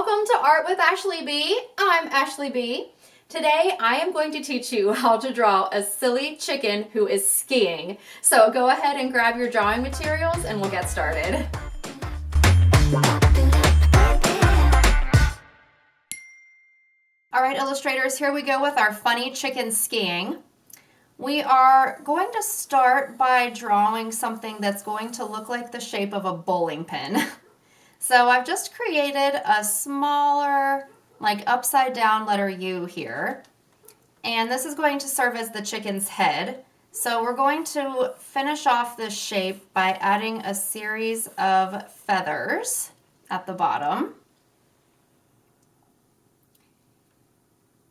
Welcome to Art with Ashley B. I'm Ashley B. Today I am going to teach you how to draw a silly chicken who is skiing. So go ahead and grab your drawing materials and we'll get started. All right, illustrators, here we go with our funny chicken skiing. We are going to start by drawing something that's going to look like the shape of a bowling pin. So I've just created a smaller, like upside down letter U here. And this is going to serve as the chicken's head. So we're going to finish off this shape by adding a series of feathers at the bottom.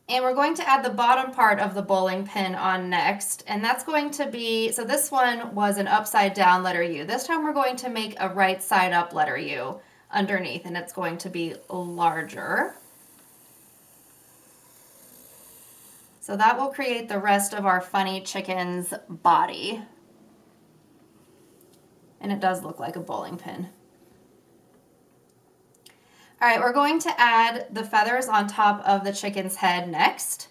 And we're going to add the bottom part of the bowling pin on next. And that's going to be, so this one was an upside down letter U. This time we're going to make a right side up letter U underneath, and it's going to be larger. So that will create the rest of our funny chicken's body. And it does look like a bowling pin. All right, we're going to add the feathers on top of the chicken's head next.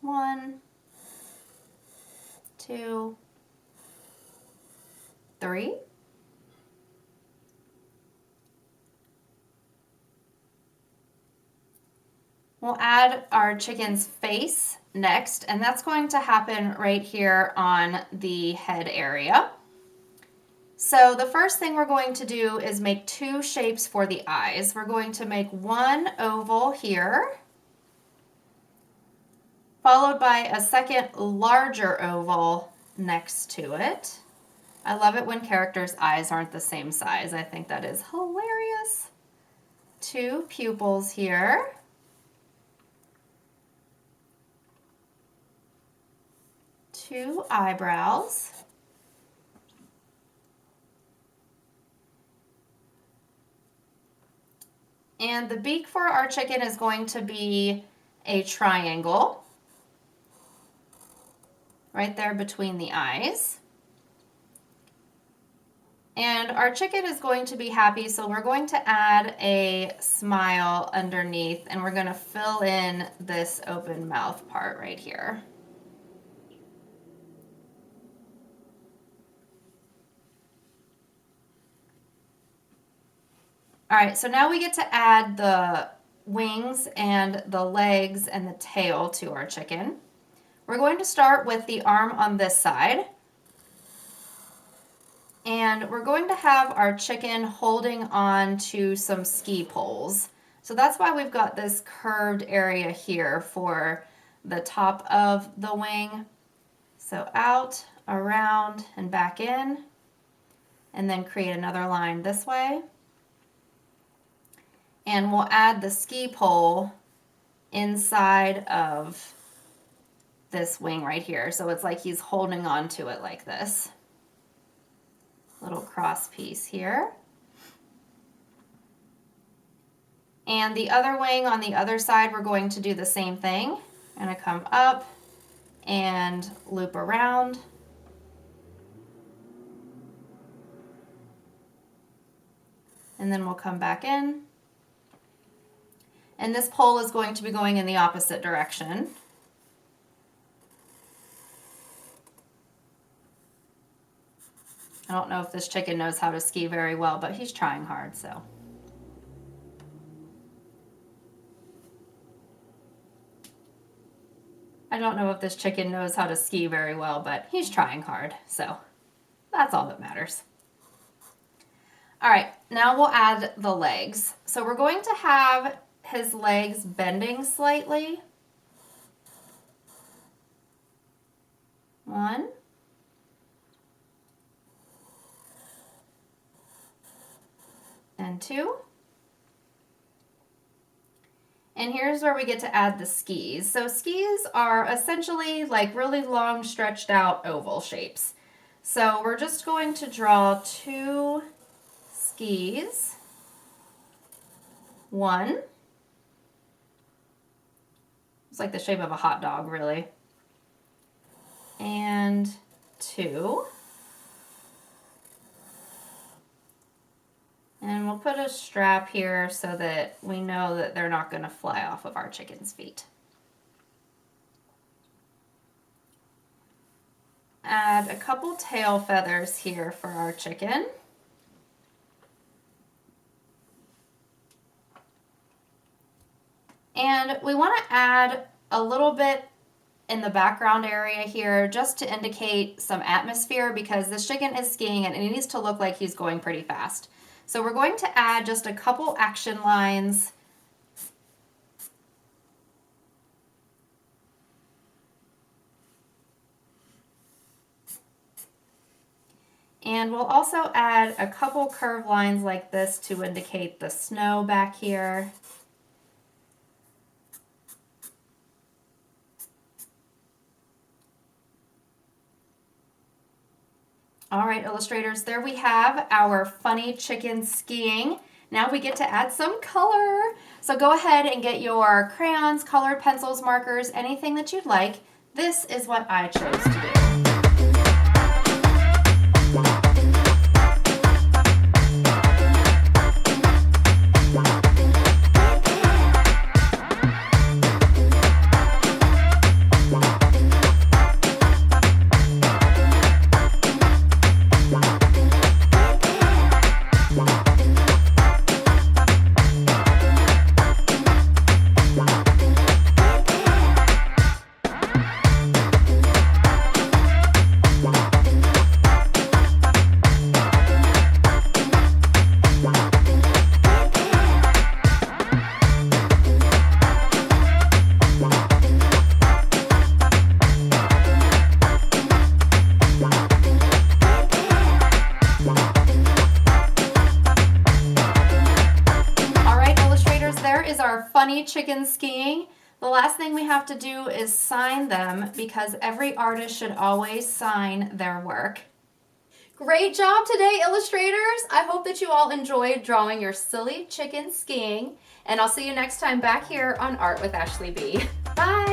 1, 2, 3. We'll add our chicken's face next, and that's going to happen right here on the head area. So the first thing we're going to do is make 2 shapes for the eyes. We're going to make one oval here, followed by a second larger oval next to it. I love it when characters' eyes aren't the same size. I think that is hilarious. 2 pupils here. 2 eyebrows. And the beak for our chicken is going to be a triangle right there between the eyes. And our chicken is going to be happy, so we're going to add a smile underneath, and we're going to fill in this open mouth part right here. All right, so now we get to add the wings and the legs and the tail to our chicken. We're going to start with the arm on this side. And we're going to have our chicken holding on to some ski poles. So that's why we've got this curved area here for the top of the wing. So out, around, and back in. And then create another line this way. And we'll add the ski pole inside of this wing right here. So it's like he's holding on to it like this. Little cross piece here. And the other wing on the other side, we're going to do the same thing. I'm going to come up and loop around. And then we'll come back in. And this pole is going to be going in the opposite direction. I don't know if this chicken knows how to ski very well, but he's trying hard, so. I don't know if this chicken knows how to ski very well, but he's trying hard, so that's all that matters. All right, now we'll add the legs. So we're going to have his legs bending slightly. 1. And 2. And here's where we get to add the skis. So skis are essentially like really long stretched out oval shapes. So we're just going to draw 2 skis. 1. It's like the shape of a hot dog, really. And 2. And we'll put a strap here so that we know that they're not going to fly off of our chicken's feet. Add a couple tail feathers here for our chicken. And we want to add a little bit in the background area here just to indicate some atmosphere, because this chicken is skiing and it needs to look like he's going pretty fast. So we're going to add just a couple action lines. And we'll also add a couple curved lines like this to indicate the snow back here. All right, illustrators, there we have our funny chicken skiing. Now we get to add some color. So go ahead and get your crayons, colored pencils, markers, anything that you'd like. This is what I chose to do. Our funny chicken skiing. The last thing we have to do is sign them, because every artist should always sign their work. Great job today, illustrators! I hope that you all enjoyed drawing your silly chicken skiing, and I'll see you next time back here on Art with Ashley B. Bye!